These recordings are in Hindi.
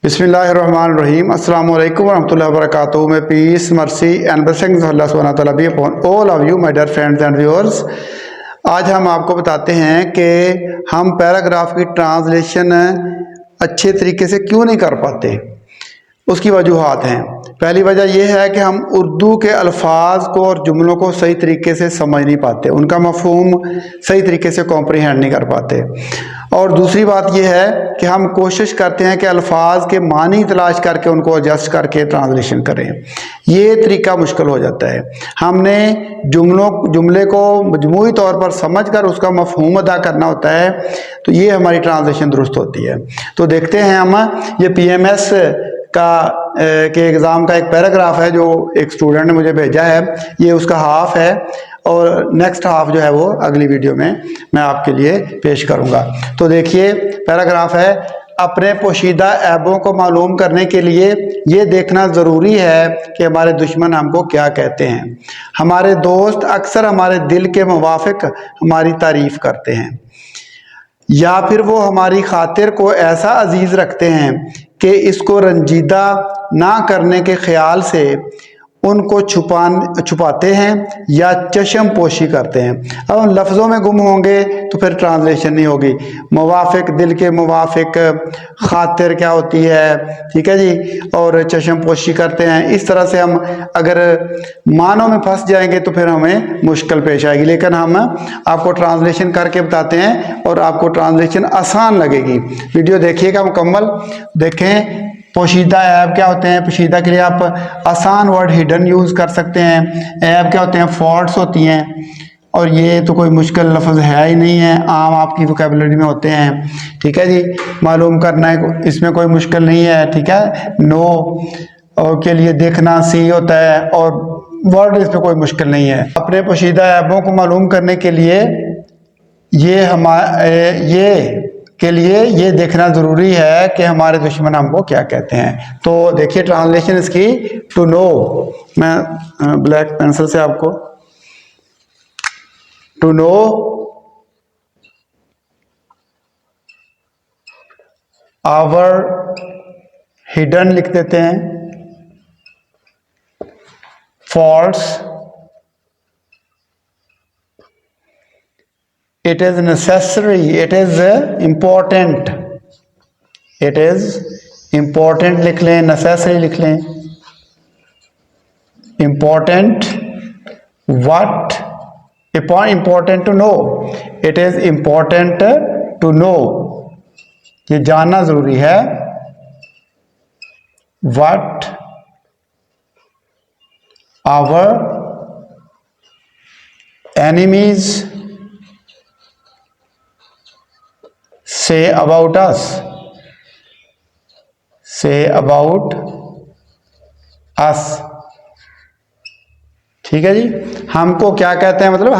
बिस्मिल्लाहिर्रहमानिर्रहीम अस्सलाम वालेकुम वरहमतुल्लाहि वबरकातुहू। May peace mercy and blessings of Allah सुब्हानहू व तआला be upon all of you my dear friends and viewers. आज हम आपको बताते हैं कि हम पैराग्राफ की ट्रांसलेशन अच्छे तरीके से क्यों नहीं कर पाते। उसकी वजूहात हैं। पहली वजह यह है कि हम उर्दू के अल्फाज को और जुमलों को सही तरीके से समझ नहीं पाते, उनका मफहूम सही तरीके से कॉम्प्रिहेंड नहीं कर पाते। और दूसरी बात यह है कि हम कोशिश करते हैं कि अल्फाज के मानी तलाश करके उनको एडजस्ट करके ट्रांसलेशन करें, ये तरीका मुश्किल हो जाता है। हमने जुमले को मजमूई तौर पर समझ कर उसका मफहूम अदा करना होता है, तो ये हमारी ट्रांसलेशन दुरुस्त होती है। तो देखते हैं हम, ये PMS के एग्ज़ाम का एक पैराग्राफ है जो एक स्टूडेंट ने मुझे भेजा है। ये उसका हाफ है और नेक्स्ट हाफ जो है वो अगली वीडियो में मैं आपके लिए पेश करूंगा। तो देखिए, पैराग्राफ है, अपने पोशीदा ऐबों को मालूम करने के लिए ये देखना ज़रूरी है कि हमारे दुश्मन हमको क्या कहते हैं। हमारे दोस्त अक्सर हमारे दिल के मुवाफिक हमारी तारीफ़ करते हैं, या फिर वो हमारी खातिर को ऐसा अजीज़ रखते हैं कि इसको रंजीदा ना करने के ख्याल से उनको छुपाते हैं या चश्म पोशी करते हैं। अब हम लफ्ज़ों में गुम होंगे तो फिर ट्रांसलेशन नहीं होगी। मुवाफिक, दिल के मुवाफिक, खातिर क्या होती है, ठीक है जी, और चश्म पोशी करते हैं। इस तरह से हम अगर मानों में फंस जाएंगे तो फिर हमें मुश्किल पेश आएगी। लेकिन हम आपको ट्रांसलेशन करके बताते हैं और आपको ट्रांसलेशन आसान लगेगी। वीडियो देखिएगा मुकम्मल, देखें। पोशीदा ऐब क्या होते हैं? पोशीदा के लिए आप आसान वर्ड हिडन यूज़ कर सकते हैं। ऐब क्या होते हैं? फॉल्ट्स होती हैं, और ये तो कोई मुश्किल लफ्ज़ है ही नहीं है, आम आपकी वोकैबुलरी में होते हैं, ठीक है जी। मालूम करना है, इसमें कोई मुश्किल नहीं है, ठीक है। नो और के लिए देखना सी होता है, और वर्ड इसमें कोई मुश्किल नहीं है। अपने पोशीदा ऐबों को मालूम करने के लिए ये देखना ज़रूरी है कि हमारे दुश्मन हमको क्या कहते हैं। तो देखिए ट्रांसलेशन इसकी, टू नो, मैं ब्लैक पेंसिल से आपको, टू नो आवर हिडन लिख देते हैं, faults, it is necessary, it is important, it is important लिख लें, necessary लिख लें, important, what important to know, it is important to know, ये जानना जरूरी है। what our enemies say about us, say about us, ठीक है जी। हमको क्या कहते हैं, मतलब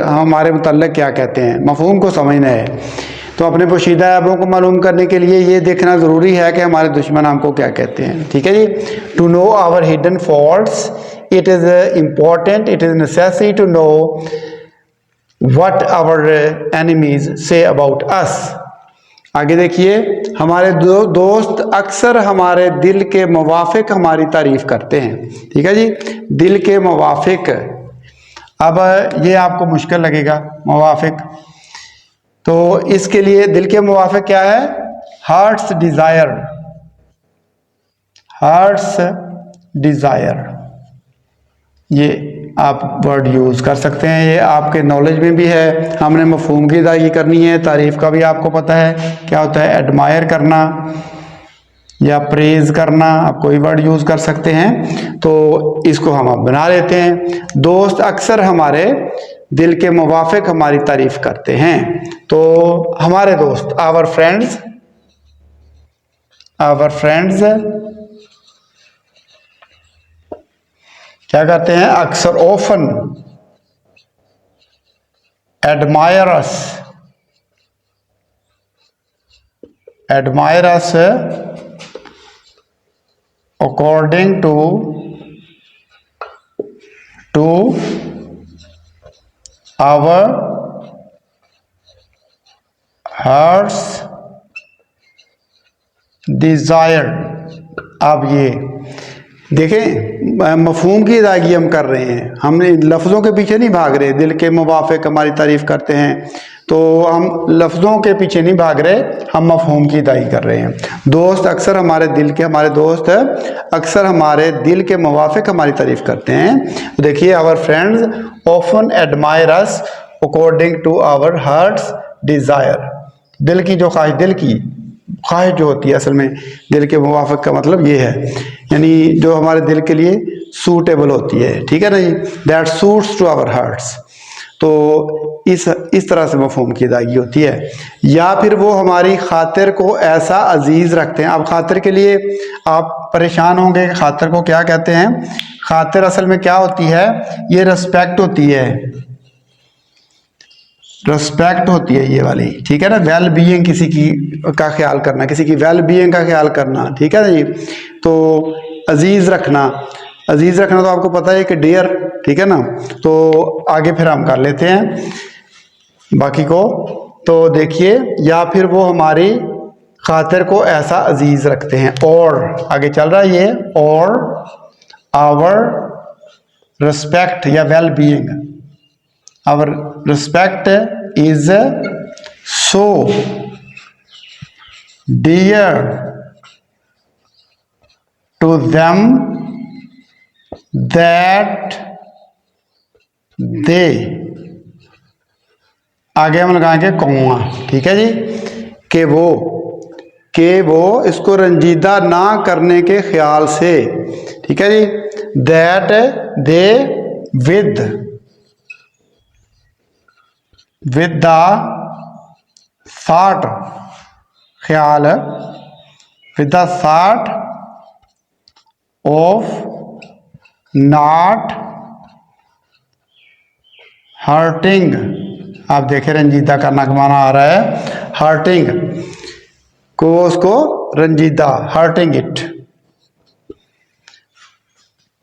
हमारे मुतल्लिक क्या कहते हैं, मफहूम को समझना है। तो अपने पोशीदा ऐबों को मालूम करने के लिए ये देखना ज़रूरी है कि हमारे दुश्मन हमको क्या कहते हैं, ठीक है जी। To know our hidden faults, it is important, it is necessary to know what our enemies say about us. आगे देखिए, हमारे दोस्त अक्सर हमारे दिल के मुवाफिक हमारी तारीफ करते हैं, ठीक है जी। दिल के मुवाफिक, अब ये आपको मुश्किल लगेगा, मुवाफिक, तो इसके लिए दिल के मुवाफिक क्या है? हार्ट्स डिजायर, हार्ट्स डिजायर, ये आप वर्ड यूज़ कर सकते हैं, ये आपके नॉलेज में भी है। हमने मफहूम की अदायगी करनी है, तारीफ़ का भी आपको पता है क्या होता है, एडमायर करना या प्रेज करना, आप कोई वर्ड यूज़ कर सकते हैं। तो इसको हम अब बना लेते हैं। दोस्त अक्सर हमारे दिल के मुवाफिक हमारी तारीफ़ करते हैं। तो हमारे दोस्त, आवर फ्रेंड्स, आवर फ्रेंड्स क्या करते हैं? अक्सर, often, admire us, admire us according to our heart's desire. अब ये देखें, मफहूम की अदायगी हम कर रहे हैं, हमने लफ्ज़ों के पीछे नहीं भाग रहे। दिल के मुवाफ़िक हमारी तारीफ़ करते हैं तो हम लफ्ज़ों के पीछे नहीं भाग रहे, हम मफहूम की अदायगी कर रहे हैं। दोस्त अक्सर हमारे दिल के, हमारे दोस्त अक्सर हमारे दिल के मुवाफ़िक हमारी तारीफ़ करते हैं। तो देखिए, our friends often admire us according to our heart's desire. दिल की जो ख्वाहिश, दिल की ख्वाहिश जो होती है, असल में दिल के मुवाफ़िक का मतलब ये है, यानी जो हमारे दिल के लिए सूटेबल होती है, ठीक है ना जी, that suits to our hearts. तो इस तरह से मफहूम की अदायगी होती है। या फिर वो हमारी खातिर को ऐसा अजीज़ रखते हैं। अब खातिर के लिए आप परेशान होंगे कि खातिर को क्या कहते हैं। खातिर असल में क्या होती है, ये रिस्पेक्ट होती है, रिस्पेक्ट होती है ये वाली, ठीक है ना। वेल बीइंग, किसी की का ख्याल करना, किसी की वेल बीइंग का ख्याल करना, ठीक है ना जी। तो अजीज़ रखना, अजीज़ रखना तो आपको पता है कि डियर, ठीक है ना। तो आगे फिर हम कर लेते हैं बाकी को। तो देखिए, या फिर वो हमारी खातिर को ऐसा अजीज़ रखते हैं, और आगे चल रहा है ये, और आवर रिस्पेक्ट या well being, our respect is so dear to them that they, आगे हम लगाएंगे कौआ, ठीक है जी, कि वो इसको रंजीदा ना करने के ख्याल से, ठीक है जी, that they with the thought, ख्याल, with the thought of not hurting. आप देखें, रंजीदा करना का माना आ रहा है हर्टिंग को, उसको रंजीदा, हर्टिंग इट,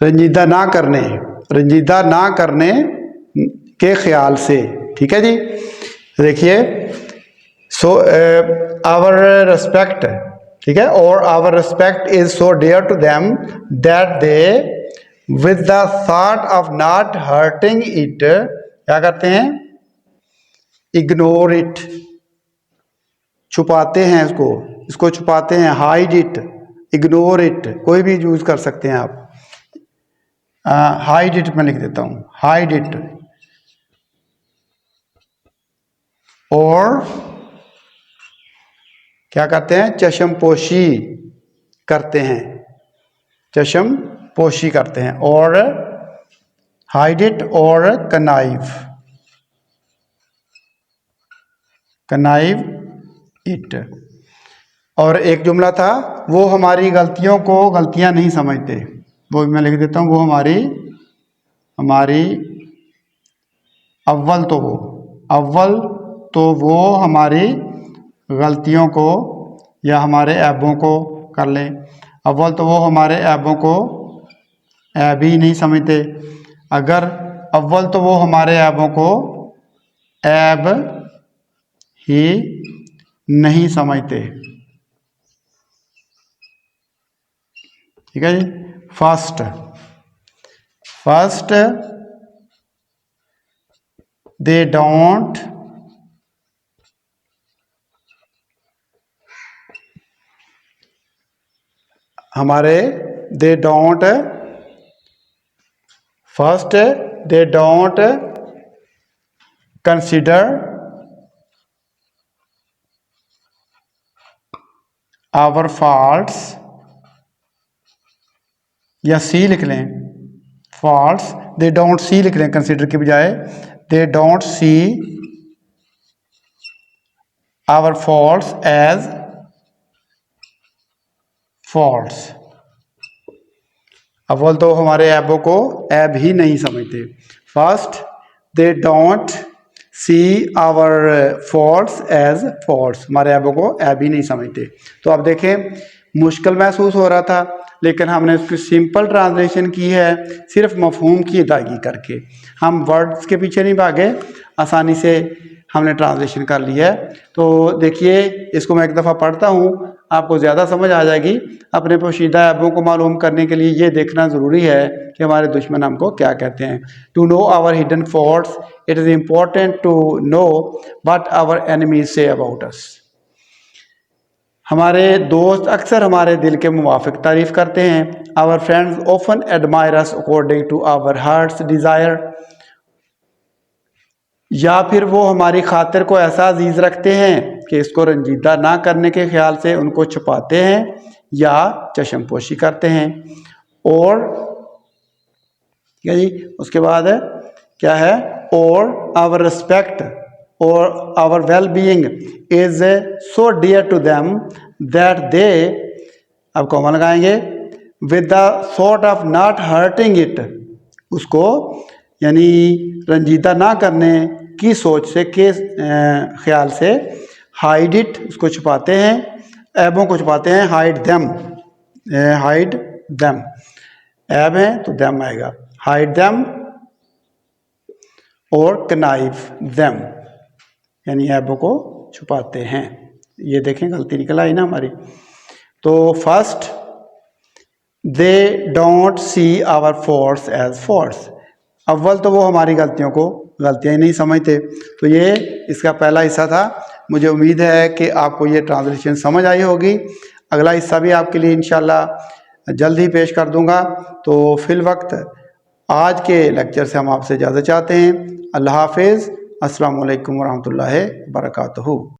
रंजीदा ना करने, रंजीदा ना करने के ख्याल से, ठीक है जी। देखिए, सो आवर रिस्पेक्ट, ठीक है, और our respect is so dear to them that they with the thought of not hurting it, क्या करते हैं, इग्नोर इट, छुपाते हैं इसको छुपाते हैं, हाइड इट, इग्नोर इट, कोई भी यूज कर सकते हैं आप। हाइड इट मैं लिख देता हूं, हाइड इट, और क्या करते हैं, चश्म पोशी करते हैं, चश्म पोशी करते हैं, और हाइड इट, और कनाइव इट। और एक जुमला था, वो हमारी गलतियों को गलतियां नहीं समझते, वो मैं लिख देता हूं, वो हमारी अव्वल तो वो हमारी गलतियों को या हमारे ऐबों को कर लें। अव्वल तो वो हमारे ऐबों को ऐब ही नहीं समझते। अगर अव्वल तो वो हमारे ऐबों को ऐब ही नहीं समझते, ठीक है जी। फर्स्ट दे डोंट हमारे, they don't, first they don't consider our faults, या सी लिख लें, फॉल्ट्स, दे डोंट सी लिख लें कंसिडर के बजाय, they don't see our faults as faults. अव्वल तो हमारे ऐबों को ऐब ही नहीं समझते। First they don't see our faults as faults, हमारे ऐबों को ऐब ही नहीं समझते। तो अब देखें, मुश्किल महसूस हो रहा था, लेकिन हमने उसकी सिंपल ट्रांसलेशन की है, सिर्फ मफहूम की अदायगी करके। हम वर्ड्स के पीछे नहीं भागे, आसानी से हमने ट्रांसलेशन कर ली है। तो देखिए, इसको मैं एक दफ़ा पढ़ता हूँ, आपको ज़्यादा समझ आ जाएगी। अपने पोशीदा ऐबों को मालूम करने के लिए ये देखना ज़रूरी है कि हमारे दुश्मन हमको क्या कहते हैं। To know our hidden faults it is important to know what our enemies say about us. हमारे दोस्त अक्सर हमारे दिल के मुवाफिक तारीफ़ करते हैं। Our friends often admire us according to our heart's desire. या फिर वो हमारी खातिर को ऐसा अजीज़ रखते हैं कि इसको रंजीदा ना करने के ख्याल से उनको छुपाते हैं या चश्मपोशी करते हैं। और क्या जी, उसके बाद है क्या है, और आवर रिस्पेक्ट और our well being is so dear to them that they, अब कॉमा लगाएंगे, with the sort of not hurting it, उसको यानी रंजीदा ना करने की सोच से के ख्याल से, हाइड इट, उसको छुपाते हैं, ऐबों को छुपाते हैं, हाइड देम, हाइड देम, ऐब है तो देम आएगा, हाइड देम और कनाइव देम, यानी ऐबों को छुपाते हैं। ये देखें गलती निकल आई ना हमारी। तो first, they don't see our faults as faults, अव्वल तो वो हमारी गलतियों को गलतियाँ ही नहीं समझते। तो ये इसका पहला हिस्सा था। मुझे उम्मीद है कि आपको ये ट्रांसलेशन समझ आई होगी। अगला हिस्सा भी आपके लिए इंशाल्लाह जल्द ही पेश कर दूंगा। तो फिल वक्त आज के लेक्चर से हम आपसे इजाज़त चाहते हैं। अल्लाह हाफिज़। अस्सलामु अलैकुम वरहमतुल्लाहि वबरकातुहू।